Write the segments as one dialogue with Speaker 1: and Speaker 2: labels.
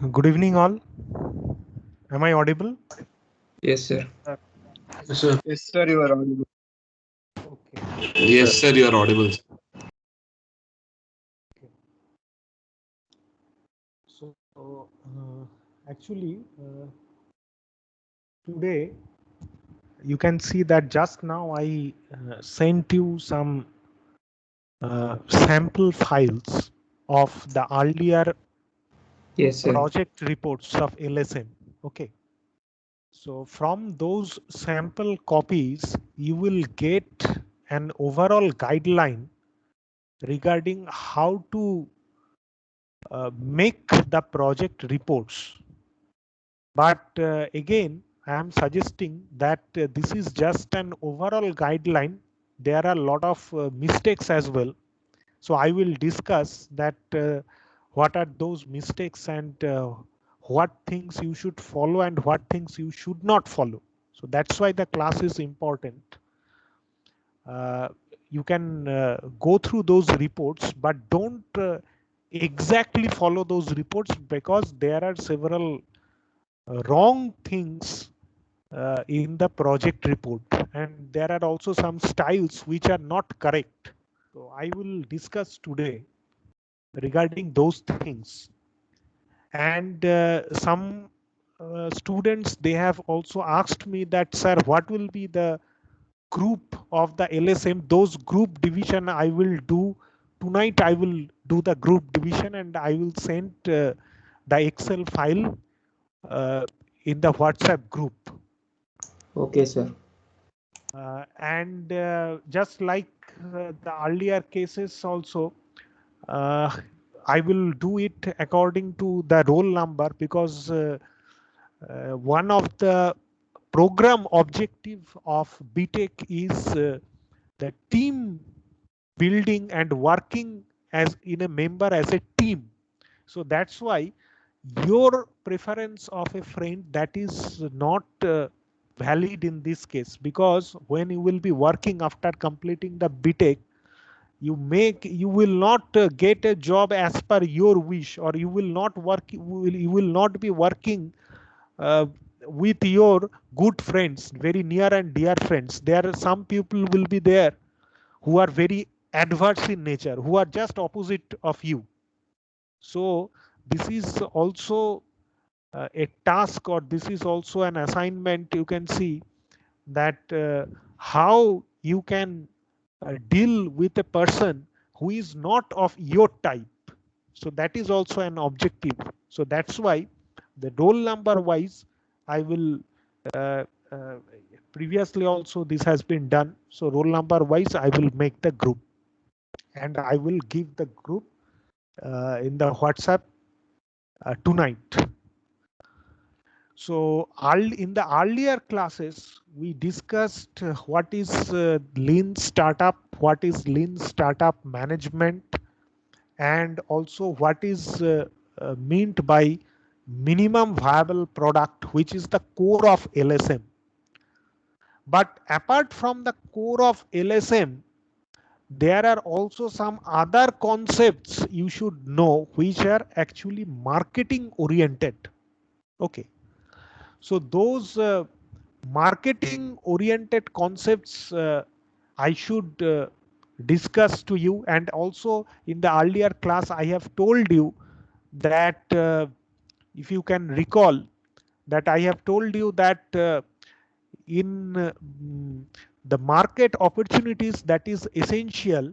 Speaker 1: Good evening, all. Am I audible?
Speaker 2: Yes, sir.
Speaker 3: Yes, sir.
Speaker 4: Yes, sir, you are audible.
Speaker 1: Okay.
Speaker 3: Yes, sir, you are audible.
Speaker 1: Okay. So, actually, today you can see that just now I sent you some sample files of the earlier
Speaker 2: Yes, sir.
Speaker 1: project reports of LSM. Okay. So from those sample copies, you will get an overall guideline regarding how to make the project reports. But again, I am suggesting that this is just an overall guideline. There are a lot of mistakes as well. So I will discuss that what are those mistakes and what things you should follow and what things you should not follow. So that's why the class is important. You can go through those reports, but don't exactly follow those reports because there are several wrong things in the project report, and there are also some styles which are not correct. So I will discuss today regarding those things. And some students, they have also asked me that, sir, what will be the group of the LSM? Those group division I will do tonight. I will do the group division and I will send the Excel file in the WhatsApp group.
Speaker 2: Okay, sir.
Speaker 1: And just like the earlier cases also, uh, I will do it according to the roll number because one of the program objective of BTech is the team building and working as in a member as a team. So that's why your preference of a friend, that is not valid in this case, because when you will be working after completing the BTech, you will not get a job as per your wish, or you will not work, you will not be working uh, with your good friends, very near and dear friends. There are some people will be there who are very adverse in nature, who are just opposite of you. So this is also a task, or this is also an assignment. You can see that how you can deal with a person who is not of your type. So that is also an objective. So that's why the roll number wise, I will uh, uh, previously also this has been done. So roll number wise, I will make the group and I will give the group in the WhatsApp tonight. So in the earlier classes, we discussed what is lean startup, what is lean startup management, and also what is meant by minimum viable product, which is the core of LSM. But apart from the core of LSM, there are also some other concepts you should know which are actually marketing oriented. Okay. So those marketing oriented concepts I should discuss to you. And also in the earlier class, I have told you that if you can recall that I have told you that in the market opportunities, that is essential.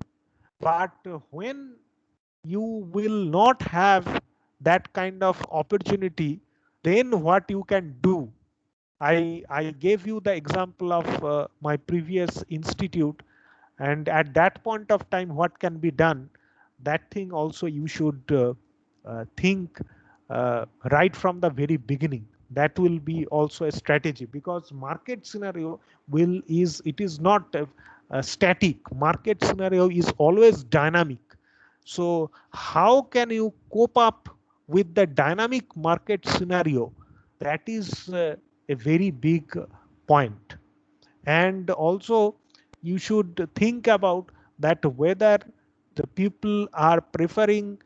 Speaker 1: But when you will not have that kind of opportunity, then what you can do? I gave you the example of my previous institute, and at that point of time, what can be done? That thing also you should think right from the very beginning. That will be also a strategy, because market scenario it is not a static. Market scenario is always dynamic. So how can you cope up with the dynamic market scenario? That is a very big point. And also you should think about that whether the people are preferring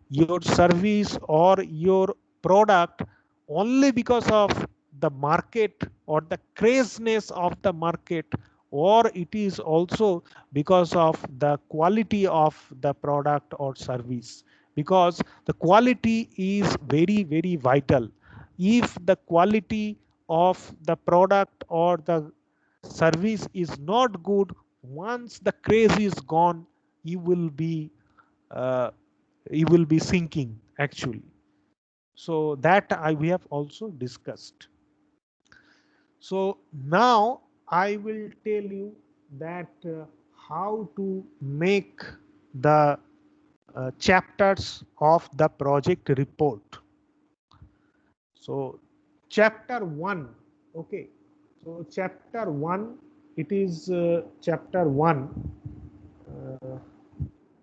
Speaker 1: your service or your product only because of the market or the craziness of the market, or it is also because of the quality of the product or service, because the quality is very, very vital. If the quality of the product or the service is not good, once the craze is gone, you will be uh, sinking actually. So that we have also discussed. So now I will tell you that how to make the chapters of the project report. So chapter 1, okay. So chapter 1, it is chapter 1. Uh,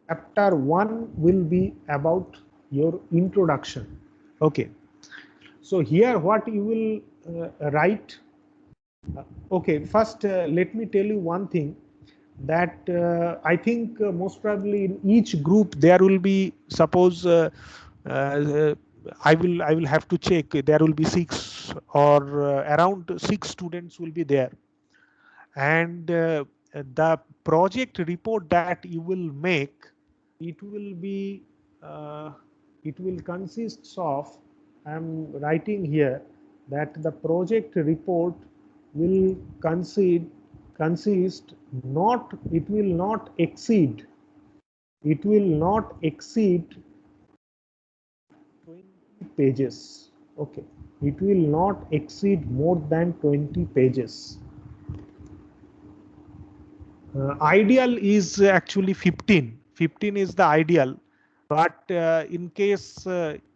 Speaker 1: Chapter 1 will be about your introduction. Okay. So here what you will write. Okay, first let me tell you one thing, that I think most probably in each group there will be, suppose uh, I will have to check, there will be 6 or around 6 students will be there, and the project report that you will make, it will be uh, it will consists of, I am writing here that the project report will consist not, it will not exceed, it will not exceed 20 pages. Okay, it will not exceed more than 20 pages. Ideal is actually 15. 15 is the ideal, but in case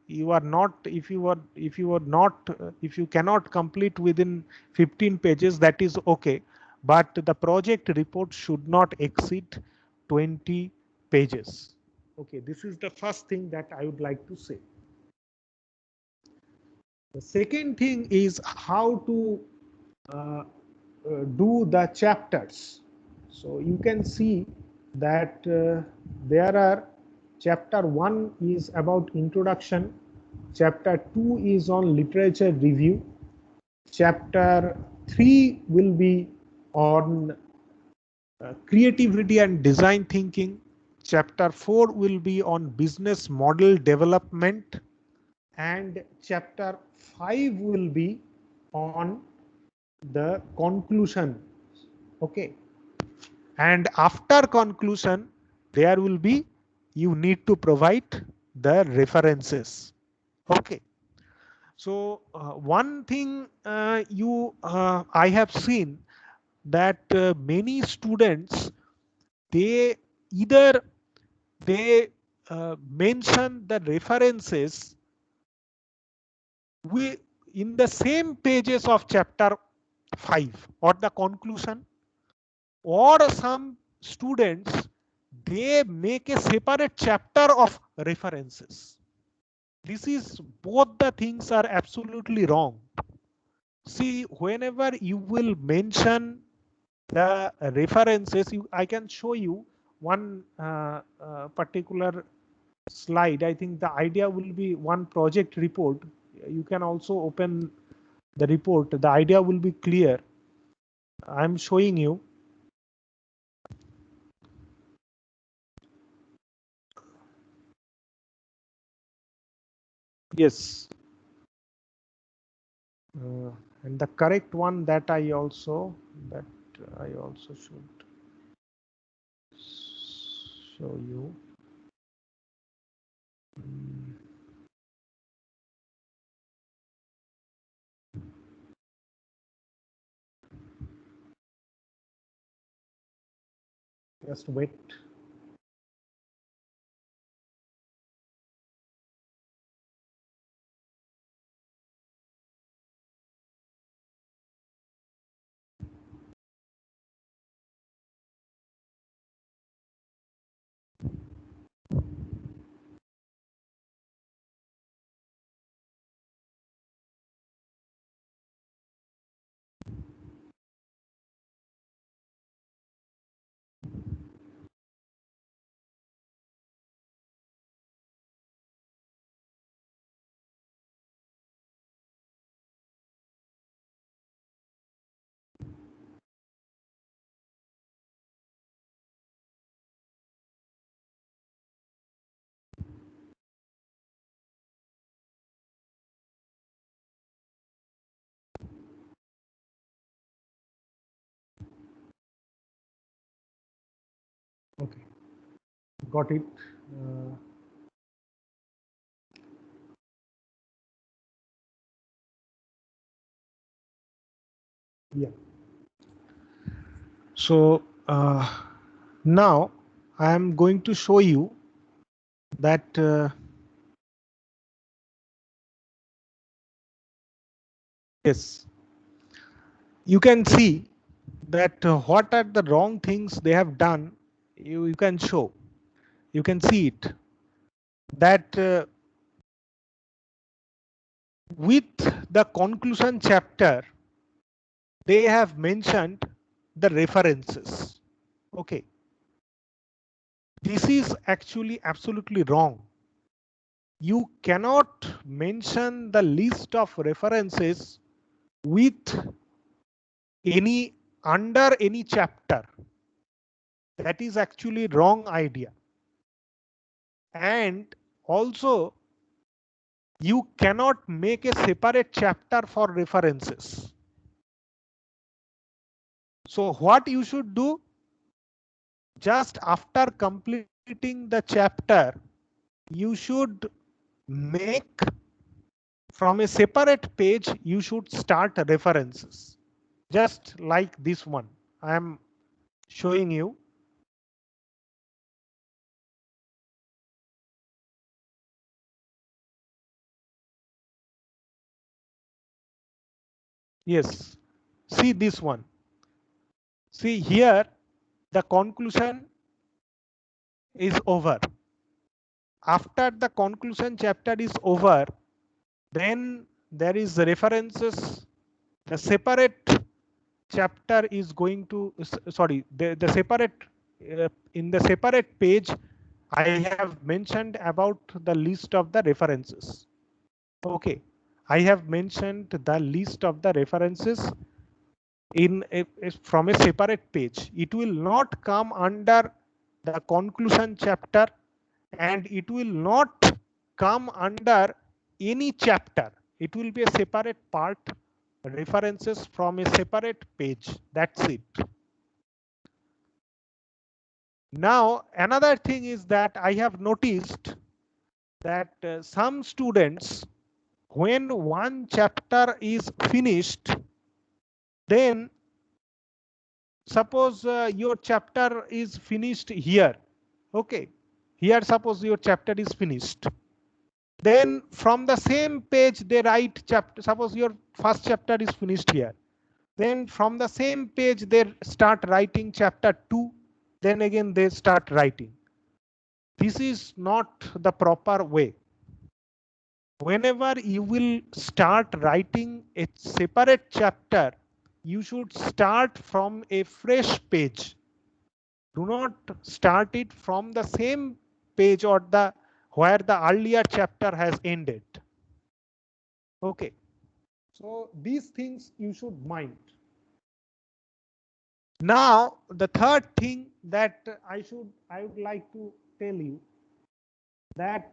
Speaker 1: you are not, if you cannot complete within 15 pages, that is okay. But the project report should not exceed 20 pages. Okay, this is the first thing that I would like to say. The second thing is how to uh, do the chapters. So you can see that there are, chapter 1 is about introduction, chapter 2 is on literature review, chapter 3 will be on creativity and design thinking, chapter 4 will be on business model development, and chapter 5 will be on the conclusion. Okay, and after conclusion there will be, you need to provide the references. Okay, so one thing I have seen that many students, they either they mention the references we in the same pages of chapter 5 or the conclusion, or some students, they make a separate chapter of references. This is, both the things are absolutely wrong. See, whenever you will mention the references, I can show you one particular slide. I think the idea will be one project report. You can also open the report. The idea will be clear. I'm showing you. Yes. And the correct one that I also should show you. Mm, Just wait. Okay, got it. Yeah. So now I am going to show you that yes, you can see that what are the wrong things they have done. You can show, you can see it, that with the conclusion chapter they have mentioned the references. Okay, this is actually absolutely wrong. You cannot mention the list of references with any under any chapter. That is actually wrong idea. And also you cannot make a separate chapter for references. So what you should do, just after completing the chapter, you should make from a separate page, you should start references. Just like this one, I am showing you. Yes, see this one. See here, the conclusion is over. After the conclusion chapter is over, then there is the references. The separate chapter is going to, sorry, the separate, in the separate page, I have mentioned about the list of the references. Okay, I have mentioned the list of the references in from a separate page. It will not come under the conclusion chapter, and it will not come under any chapter. It will be a separate part, references from a separate page. That's it. Now another thing is that I have noticed that some students, when one chapter is finished, then suppose your chapter is finished here. Okay, here suppose your chapter is finished, then from the same page they write chapter. Suppose your first chapter is finished here, then from the same page they start writing chapter 2, then again they start writing. This is not the proper way. Whenever you will start writing a separate chapter, you should start from a fresh page. Do not start it from the same page or the where the earlier chapter has ended. Okay, so these things you should mind. Now the third thing that I would like to tell you that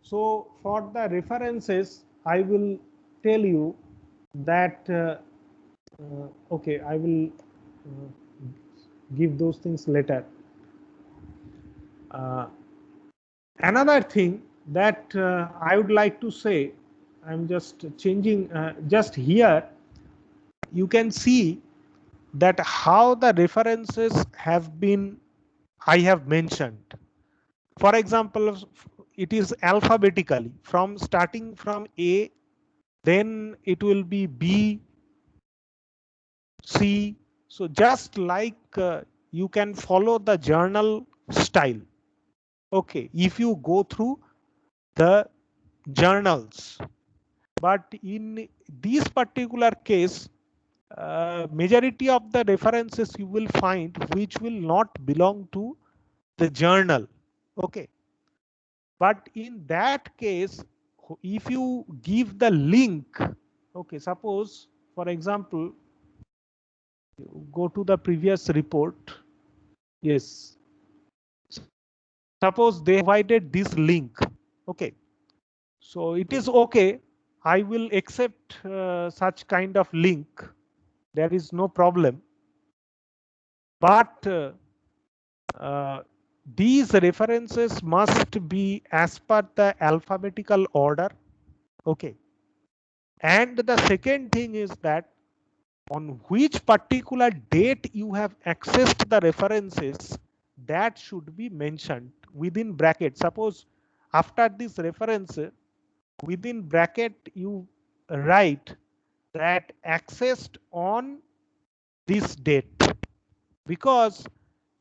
Speaker 1: so for the references I will tell you that okay, I will give those things later. Another thing that I would like to say, I'm just changing just here, you can see that how the references have been, I have mentioned. For example, it is alphabetically from starting from A, then it will be B, C. So just like you can follow the journal style. Okay, if you go through the journals, but in this particular case, majority of the references you will find which will not belong to the journal. Okay, but in that case, if you give the link, okay, suppose for example, go to the previous report. Yes, suppose they provided this link. Okay, so it is okay, I will accept such kind of link, there is no problem. But these references must be as per the alphabetical order. Okay. And the second thing is that on which particular date you have accessed the references, that should be mentioned within bracket. Suppose after this reference, within bracket you write that accessed on this date, because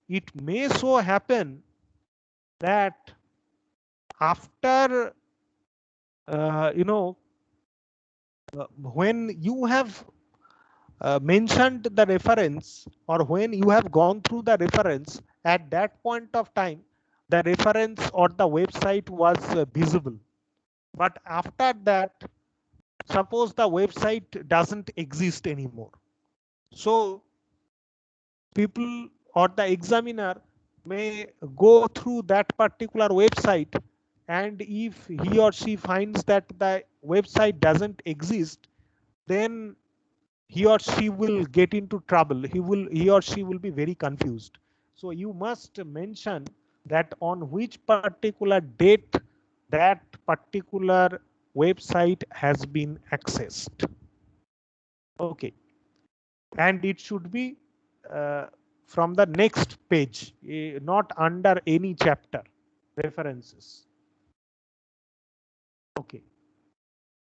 Speaker 1: it may so happen that after when you have mentioned the reference, or when you have gone through the reference, at that point of time the reference or the website was visible, but after that suppose the website doesn't exist anymore. So people or the examiner may go through that particular website, and if he or she finds that the website doesn't exist, then he or she will get into trouble. He or she will be very confused. So you must mention that on which particular date that particular website has been accessed. Okay, and it should be from the next page, not under any chapter references. Okay,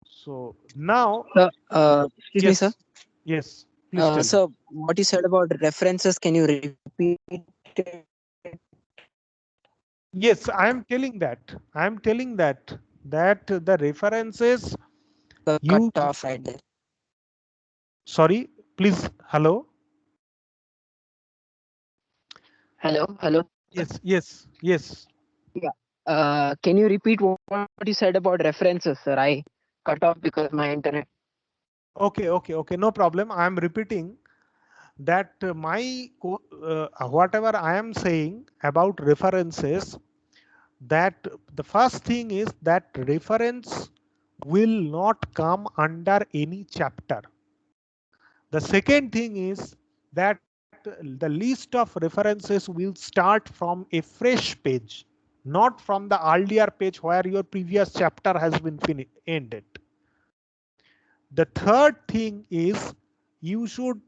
Speaker 1: so now
Speaker 4: Excuse me, sir.
Speaker 1: Yes, please tell me.
Speaker 4: So what you said about references, can you repeat it?
Speaker 1: Yes, I am telling that the references you
Speaker 4: Cut off right there.
Speaker 1: sorry, please. Hello.
Speaker 4: Hello.
Speaker 1: Yes.
Speaker 4: Yeah. Can you repeat what you said about references, sir? I cut off because my internet.
Speaker 1: Okay. No problem. I am repeating that whatever I am saying about references, that the first thing is that reference will not come under any chapter. The second thing is that the list of references will start from a fresh page, not from the earlier page where your previous chapter has been ended. The third thing is you should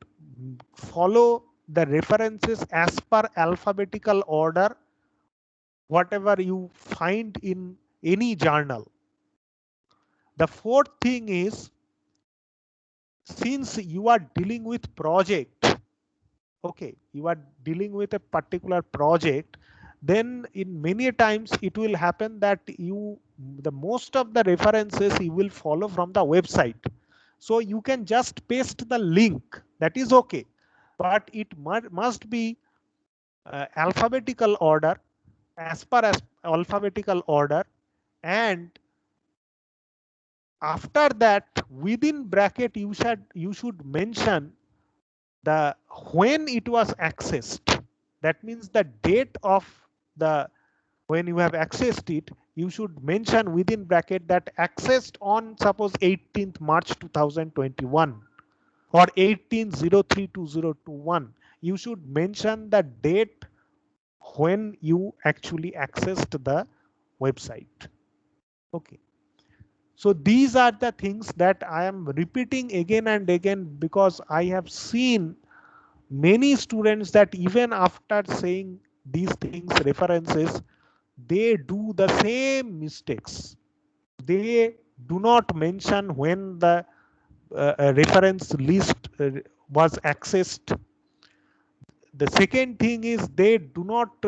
Speaker 1: follow the references as per alphabetical order, whatever you find in any journal. The fourth thing is, since you are dealing with project, okay, you are dealing with a particular project, then in many times it will happen that the most of the references you will follow from the website. So you can just paste the link, that is okay, but it must be alphabetical order, as per alphabetical order, and after that within bracket you should mention the when it was accessed. That means the date of the when you have accessed it, you should mention within bracket that accessed on suppose 18th March 2021 or 18/03/2021. You should mention the date when you actually accessed the website. Okay. So these are the things that I am repeating again and again, because I have seen many students that even after saying these things, references, they do the same mistakes. They do not mention when the reference list was accessed. The second thing is they do not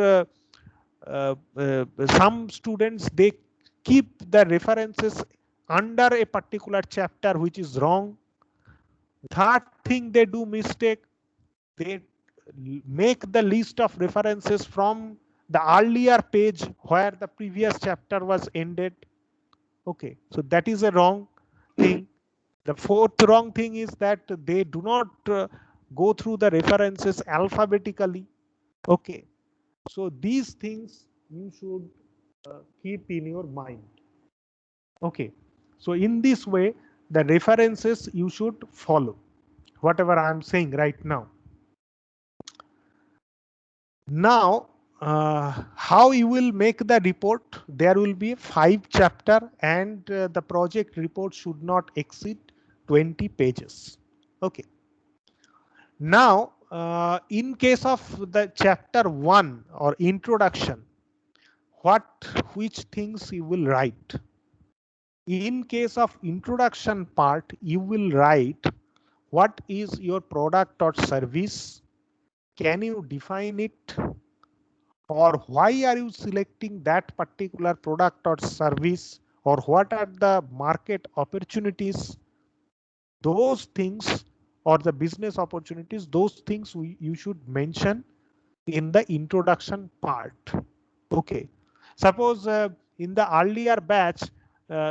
Speaker 1: some students, they keep the references under a particular chapter, which is wrong. Third thing they do mistake, they make the list of references from the earlier page where the previous chapter was ended. Okay, so that is a wrong thing. The fourth wrong thing is that they do not go through the references alphabetically. Okay, so these things you should keep in your mind. Okay, so in this way the references you should follow, whatever I am saying right now. Now how you will make the report. There will be 5 chapter and the project report should not exceed 20 pages. Okay. Now, in case of the chapter 1 or introduction, which things you will write? In case of introduction part, you will write what is your product or service? Can you define it? Or why are you selecting that particular product or service? Or what are the market opportunities? Those things, or the business opportunities, those things you should mention in the introduction part. Okay. Suppose in the earlier batch,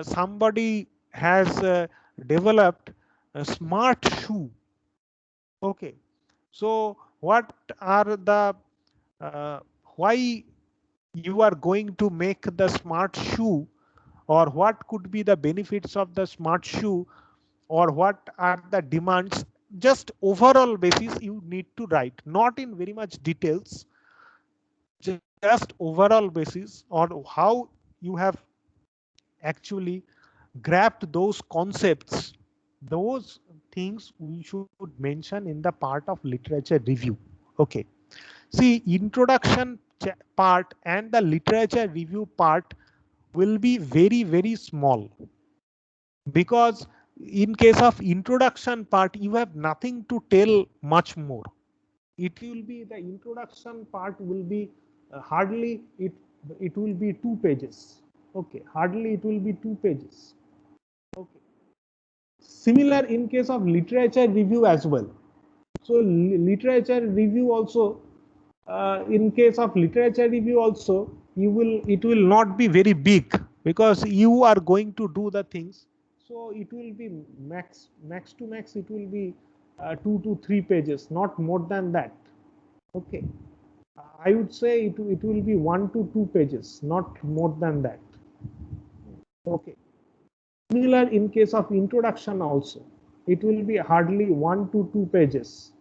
Speaker 1: somebody has developed a smart shoe. Okay. So what are the why you are going to make the smart shoe, or what could be the benefits of the smart shoe, or what are the demands? Just overall basis you need to write, not in very much details, just overall basis, or how you have actually grabbed those concepts. Those things we should mention in the part of literature review. Okay. See, introduction part and the literature review part will be very, very small, because in case of introduction part, you have nothing to tell much more. It will be the introduction part will be hardly it will be 2 pages. Okay, hardly it will be 2 pages. Okay. Similar in case of literature review as well. So literature review also, in case of literature review also, it will not be very big, because you are going to do the things. So it will be max to max it will be 2 to 3 pages, not more than that. Okay. I would say it will be 1 to 2 pages, not more than that. Okay. Similar in case of introduction also, it will be hardly 1 to 2 pages.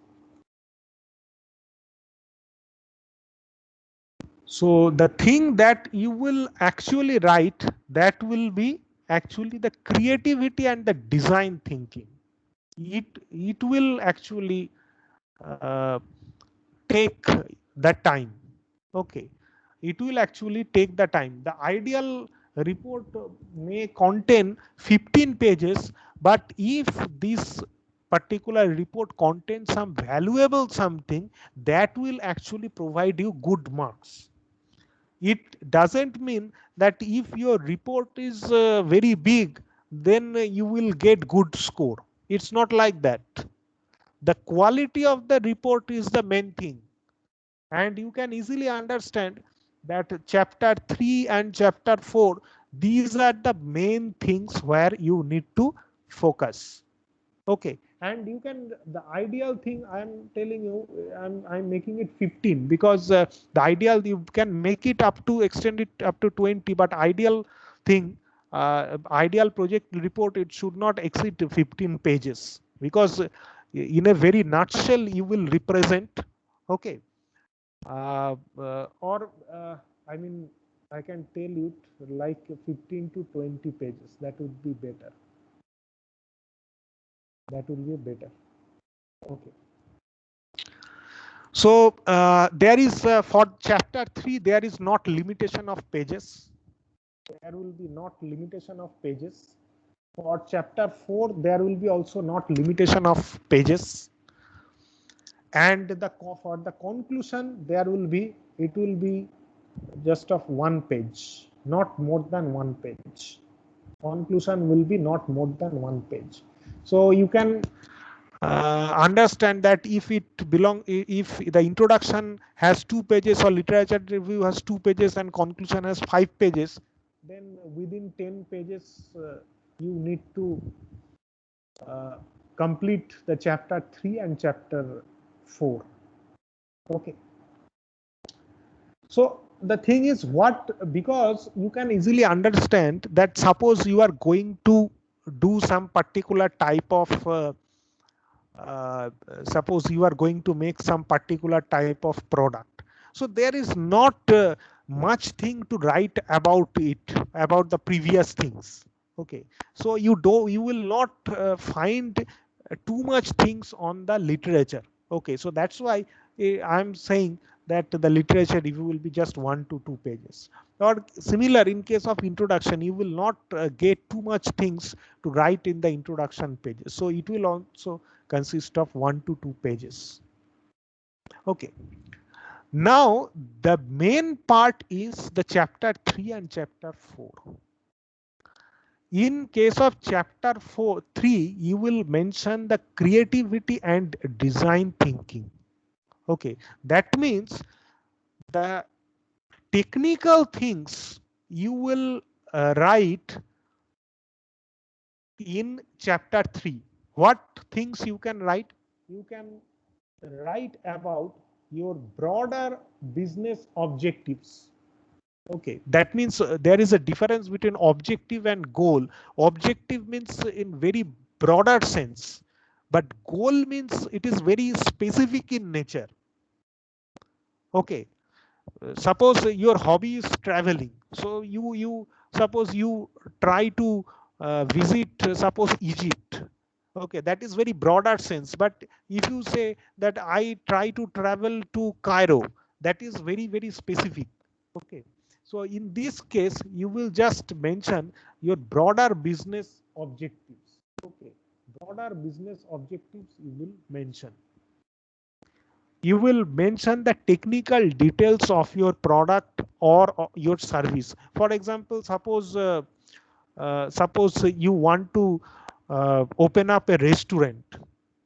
Speaker 1: So the thing that you will actually write, that will be actually the creativity and the design thinking. It will actually take the time. Okay, it will actually take the time. The ideal report may contain 15 pages, but if this particular report contains some valuable something, that will actually provide you good marks. It doesn't mean that if your report is very big, then you will get good score. It's not like that. The quality of the report is the main thing. And you can easily understand that chapter 3 and chapter 4, these are the main things where you need to focus. Okay. And you can, the ideal thing I'm telling you, I'm making it 15, because the ideal you can make it up to extend it up to 20, but ideal thing, ideal project report, it should not exceed 15 pages, because in a very nutshell you will represent. Okay. Or I mean, I can tell you like 15 to 20 pages. That would be better. That will be better. Okay. So there is for chapter 3, there is not limitation of pages. There will be not limitation of pages. For chapter 4, there will be also not limitation of pages. And for the conclusion, there will be, it will be just of 1 page, not more than 1 page. Conclusion will be not more than 1 page. So you can understand that if the introduction has 2 pages or literature review has 2 pages and conclusion has 5 pages, then within 10 pages you need to complete the chapter 3 and chapter 4. Okay. So the thing is because you can easily understand that suppose you are going to do some particular type of suppose you are going to make some particular type of product. So there is not much thing to write about it, about the previous things. Okay, so you will not find too much things on the literature. Okay, so that's why I'm saying that the literature review will be just 1 to 2 pages. Or similar in case of introduction, you will not get too much things to write in the introduction pages. So it will also consist of 1 to 2 pages. Okay. Now the main part is the chapter 3 and chapter 4. In case of chapter 3, you will mention the creativity and design thinking. Okay, that means the technical things you will write in chapter 3. What things you can write? You can write about your broader business objectives. Okay, that means there is a difference between objective and goal. Objective means in very broader sense, but goal means it is very specific in nature. Okay, suppose your hobby is traveling, so you suppose you try to visit suppose Egypt. Okay, that is very broader sense. But if you say that I try to travel to Cairo, that is very specific. Okay, so in this case you will just mention your broader business objectives. Okay, broader business objectives you will mention. You will mention the technical details of your product or your service. For example, suppose you want to open up a restaurant.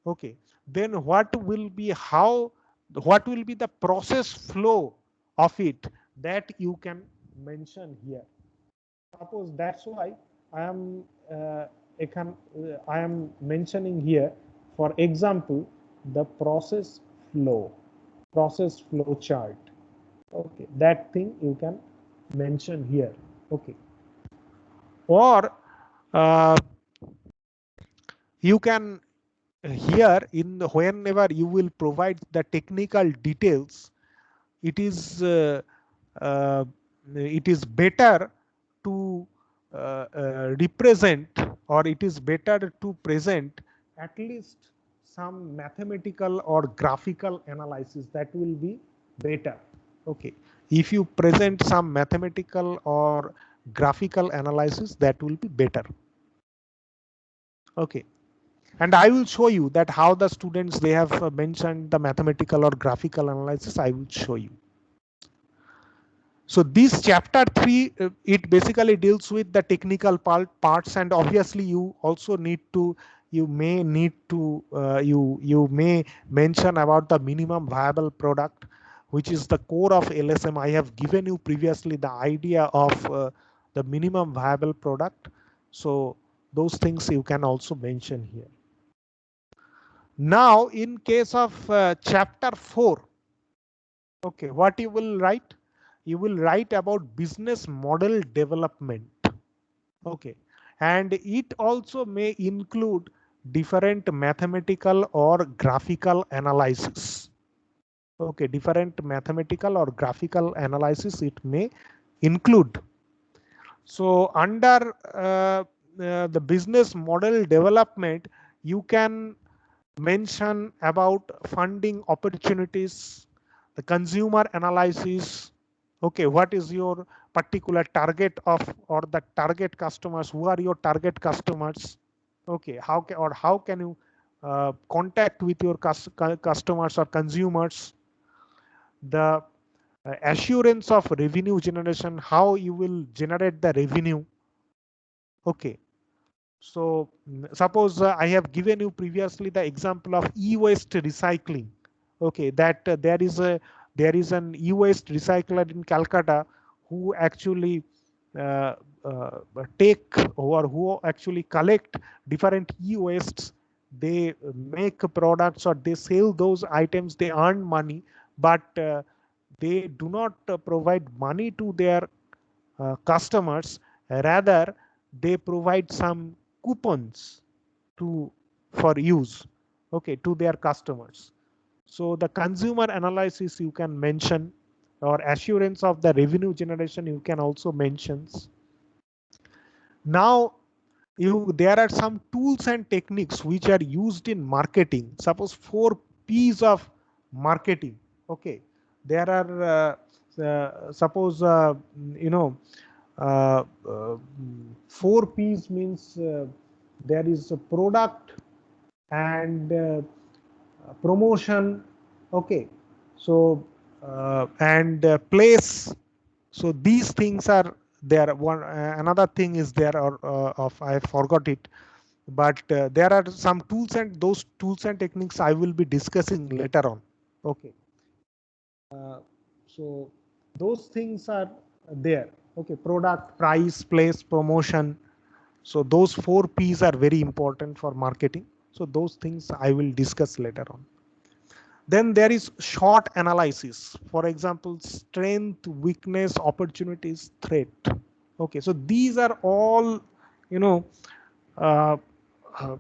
Speaker 1: Okay, then what will be the process flow of it, that you can mention here. Suppose that's why I am I am mentioning here, for example, the process flow chart. Okay, that thing you can mention here. Okay, or you can here in whenever you will provide the technical details, it is uh, it is better to represent, or it is better to present at least some mathematical or graphical analysis. That will be better. Okay, if you present some mathematical or graphical analysis, that will be better. Okay, and I will show you that how the students, they have mentioned the mathematical or graphical analysis. I will show you. So this chapter 3, it basically deals with the technical parts, and obviously you also need to, you may mention about the minimum viable product, which is the core of LSM. I have given you previously the idea of the minimum viable product. So those things you can also mention here. Now in case of chapter 4, okay, what you will write? You will write about business model development. Okay, and it also may include different mathematical or graphical analysis. Okay, different mathematical or graphical analysis it may include. So under the business model development, you can mention about funding opportunities, the consumer analysis. Okay, what is your particular target of, or the target customers? Who are your target customers? Okay, how can you contact with your customers or consumers? The assurance of revenue generation, how you will generate the revenue. Okay, so suppose I have given you previously the example of e-waste recycling. Okay, that there is an e-waste recycler in Calcutta who actually uh, take, or who actually collect different e-wastes. They make products or they sell those items, they earn money, but they do not provide money to their customers. Rather, they provide some coupons to for use, okay, to their customers. So the consumer analysis you can mention. or assurance of the revenue generation you can also mention. Now there are some tools and techniques which are used in marketing. Suppose 4 P's of marketing. Okay, there are suppose you know uh, uh, 4 P's means there is a product and promotion. Okay, so and place. So these things are there. One another thing is there, or of I forgot it, but there are some tools, and those tools and techniques I will be discussing later on. Okay, so those things are there. Okay, product, price, place, promotion. So those 4 P's are very important for marketing. So those things I will discuss later on. Then there is SWOT analysis. For example, strength, weakness, opportunities, threat. Okay, so these are all, you know, uh, uh,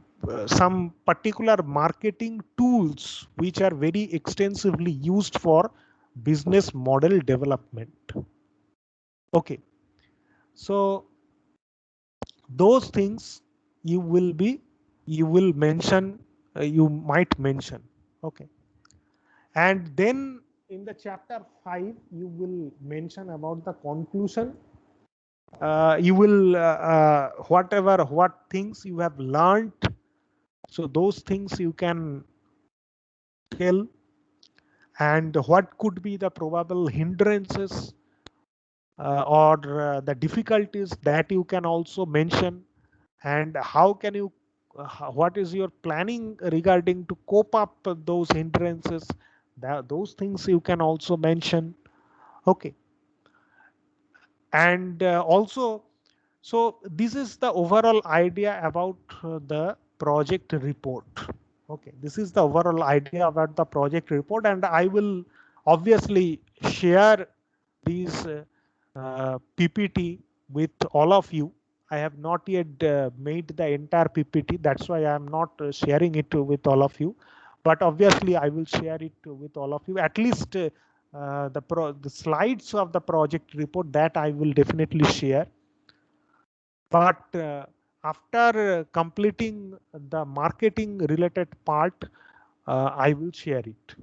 Speaker 1: some particular marketing tools which are very extensively used for business model development. Okay, so those things you will mention, you might mention. Okay, and then in the chapter 5 you will mention about the conclusion. You will what things you have learned, so those things you can tell, and what could be the probable hindrances or the difficulties that you can also mention, and how can you what is your planning regarding to cope up those hindrances, those things you can also mention. Okay, and also, so this is the overall idea about the project report. Okay, this is the overall idea about the project report, and I will obviously share these PPT with all of you. I have not yet made the entire PPT. That's why I am not sharing it with all of you. But obviously, I will share it with all of you. At least the slides of the project report, that I will definitely share. But after completing the marketing related part, I will share it.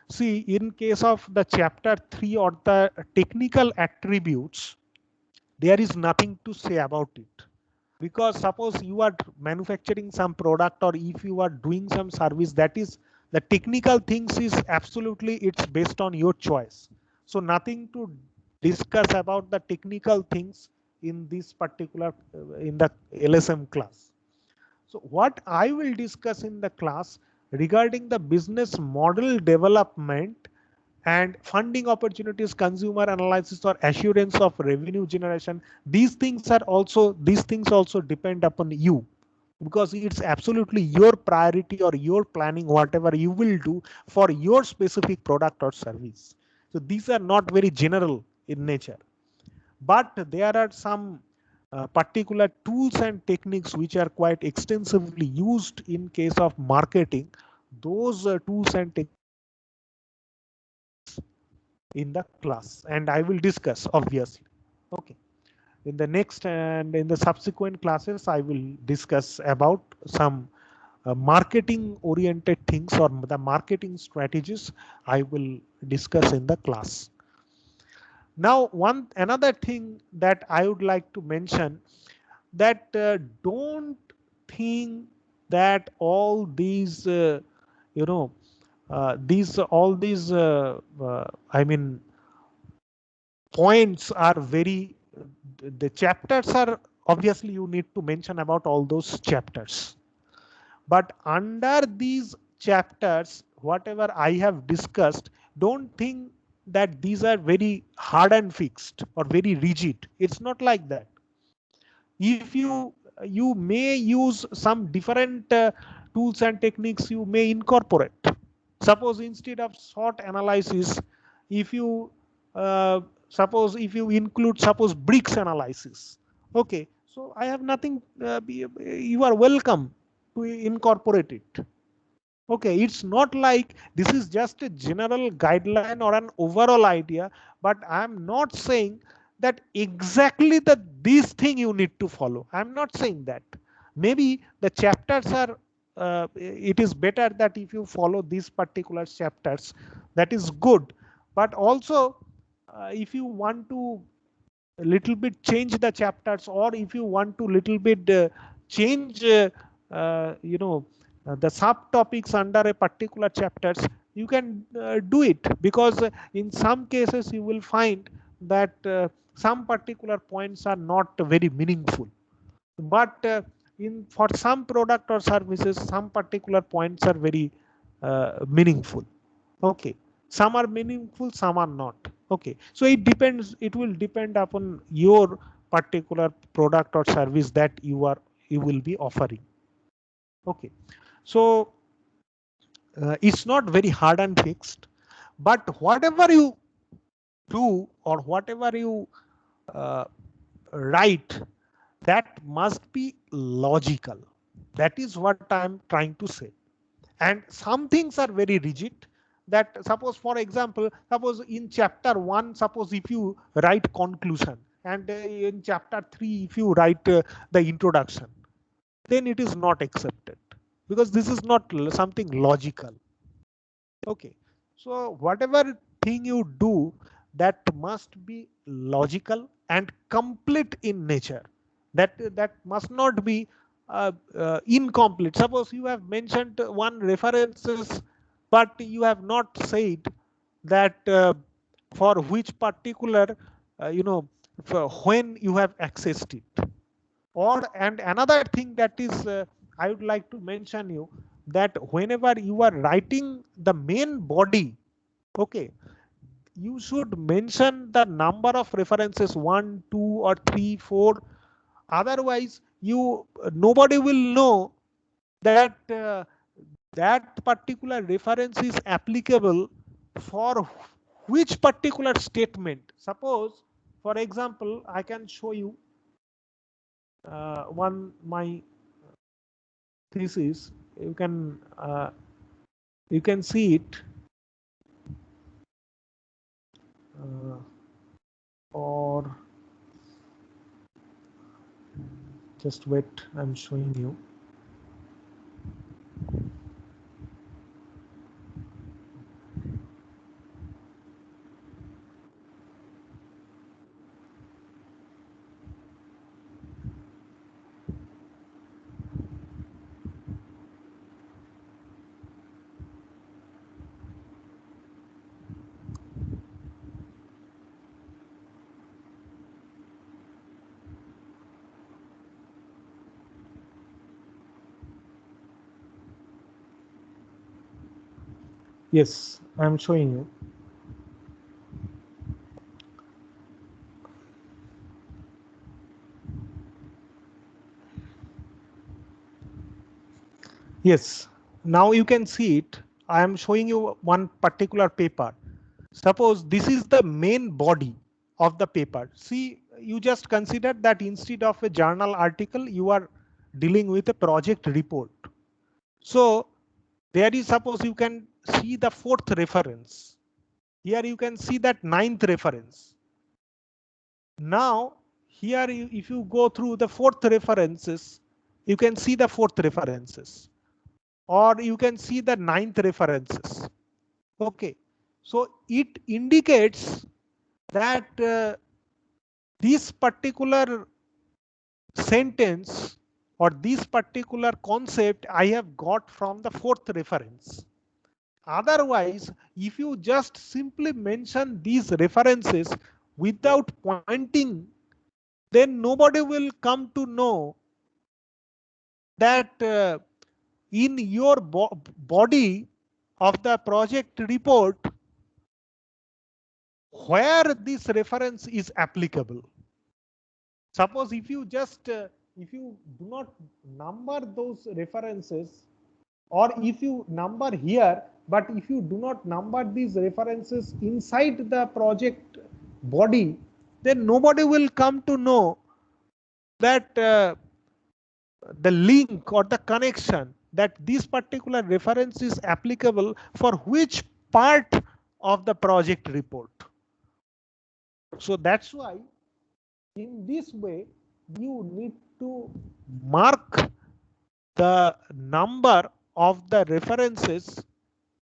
Speaker 1: See, in case of the chapter 3 or the technical attributes, there is nothing to say about it, because suppose you are manufacturing some product, or if you are doing some service, that is the technical things is absolutely, it's based on your choice. So nothing to discuss about the technical things in this particular in the LSM class. So what I will discuss in the class regarding the business model development and funding opportunities, consumer analysis, or assurance of revenue generation, these things also depend upon you, because it's absolutely your priority or your planning, whatever you will do for your specific product or service. So these are not very general in nature, but there are some particular tools and techniques which are quite extensively used in case of marketing. Those tools and techniques in the class, and I will discuss obviously. Okay, in the next and in the subsequent classes I will discuss about some marketing oriented things, or the marketing strategies I will discuss in the class. Now another thing that I would like to mention, that don't think that all these you know these all these I mean points are very, the chapters are obviously you need to mention about all those chapters, but under these chapters whatever I have discussed, don't think that these are very hard and fixed or very rigid. It's not like that. If you may use some different tools and techniques, you may incorporate. Suppose instead of SWOT analysis, if you suppose if you include suppose bricks analysis, okay, so I have nothing, you are welcome to incorporate it. Okay, it's not like this is just a general guideline or an overall idea, but I'm not saying that exactly this thing you need to follow. I'm not saying that. Maybe the chapters are, it is better that if you follow these particular chapters, that is good. But also, if you want to a little bit change the chapters, or if you want to little bit change the subtopics under a particular chapters, you can do it, because in some cases you will find that some particular points are not very meaningful, but in for some product or services some particular points are very meaningful. Okay, some are meaningful, some are not. Okay, so it depends, it will depend upon your particular product or service that you will be offering. Okay, so it's not very hard and fixed, but whatever you do or whatever you uh, write, that must be logical. That is what I'm trying to say. And some things are very rigid, that suppose, for example, suppose in chapter 1, suppose if you write conclusion, and in chapter 3 if you write the introduction, then it is not accepted, because this is not something logical. Okay, so whatever thing you do, that must be logical and complete in nature. That must not be incomplete. Suppose you have mentioned one references, but you have not said that for which particular for when you have accessed it. Or and another thing that is I would like to mention you, that whenever you are writing the main body, okay, you should mention the number of references, 1, 2, or 3, 4. Otherwise, nobody will know that that particular reference is applicable for which particular statement. Suppose, for example, I can show you my thesis. You can see it, or just wait, I'm showing you. Yes, I'm showing you. Yes, now you can see it. I am showing you one particular paper. Suppose this is the main body of the paper. See, you just consider that instead of a journal article, you are dealing with a project report. So there is, suppose you can see the 4th reference. Here you can see that 9th reference. Now here, if you go through the 4th references, you can see the 4th references, or you can see the 9th references. Okay, so it indicates that this particular sentence or this particular concept I have got from the 4th reference. Otherwise, if you just simply mention these references without pointing, then nobody will come to know that in your body of the project report where this reference is applicable. Suppose if you just if you do not number those references, or if you number here, but if you do not number these references inside the project body, then nobody will come to know that the link or the connection that this particular reference is applicable for which part of the project report. So that's why in this way you need to mark the number of the references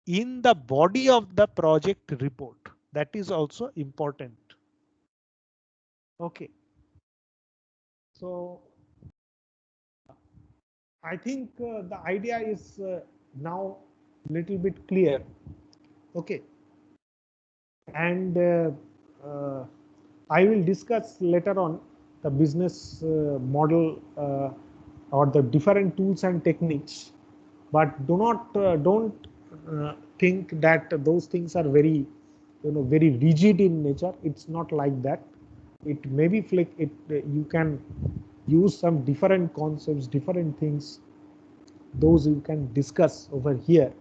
Speaker 1: in the body of the project report. That is also important. Okay. So I think the idea is now little bit clear. Okay. And I will discuss later on the business model or the different tools and techniques, but don't think that those things are very very rigid in nature. It's not like that. It may be you can use some different concepts, different things, those you can discuss over here,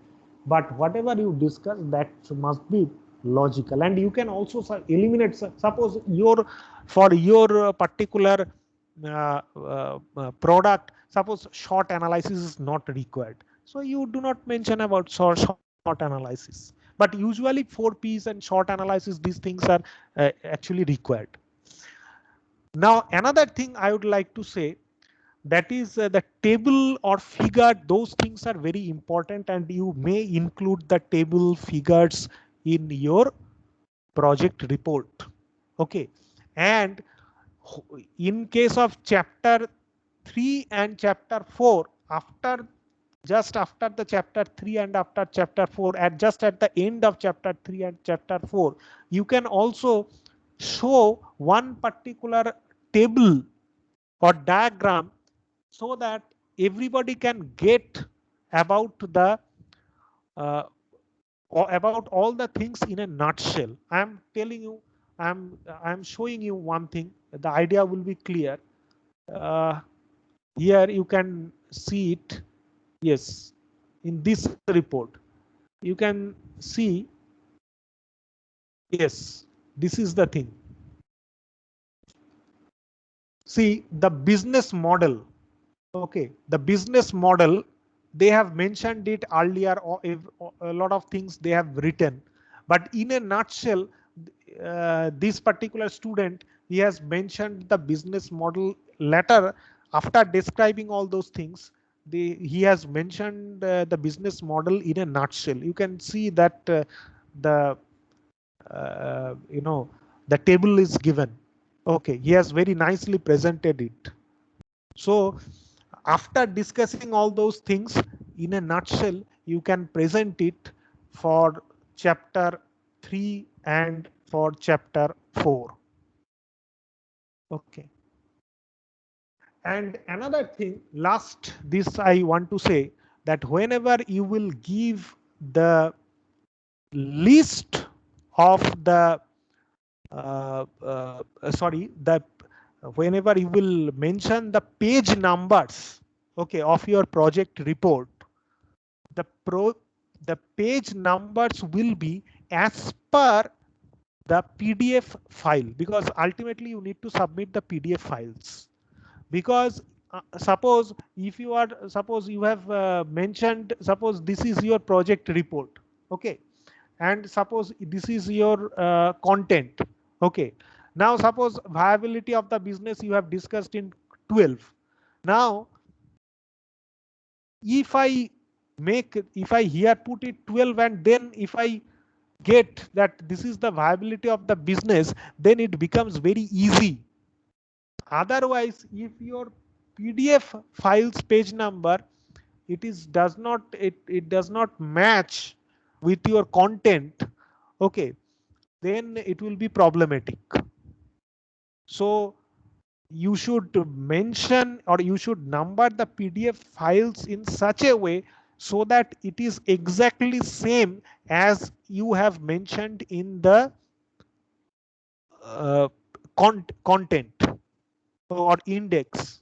Speaker 1: but whatever you discuss, that must be logical. And you can also eliminate, suppose for your particular product, suppose short analysis is not required, so you do not mention about short analysis, but usually 4Ps and short analysis, these things are actually required. Now another thing I would like to say, that is the table or figure, those things are very important, and you may include the table figures in your project report. Okay. And in case of chapter 3 and chapter 4, just after the chapter 3 and after chapter 4, just at the end of chapter 3 and chapter 4, you can also show one particular table or diagram, so that everybody can get about the about all the things in a nutshell. I'm telling you, I'm showing you one thing. The idea will be clear. Here you can see it. Yes, in this report you can see. Yes, this is the thing. See the business model. Okay, the business model, they have mentioned it earlier, or a lot of things they have written, but in a nutshell, this particular student, he has mentioned the business model later. After describing all those things, he has mentioned the business model in a nutshell. You can see that the the table is given. Okay, he has very nicely presented it. So after discussing all those things in a nutshell, you can present it for chapter 3 and for chapter 4. Okay. And another thing, last, this I want to say, that whenever you will give the list of the whenever you will mention the page numbers, okay, of your project report, the page numbers will be as per the PDF file, because ultimately you need to submit the PDF files. Because suppose you have mentioned, suppose this is your project report, okay, and suppose this is your content. Okay. Now suppose viability of the business you have discussed in 12. Now if I here put it 12, and then if I get that this is the viability of the business, then it becomes very easy. Otherwise, if your PDF files page number, it does not match with your content, okay, then it will be problematic. So you should mention, or you should number the PDF files in such a way so that it is exactly same as you have mentioned in the content or index.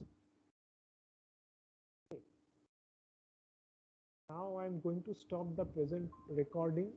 Speaker 1: Now I'm going to stop the present recording.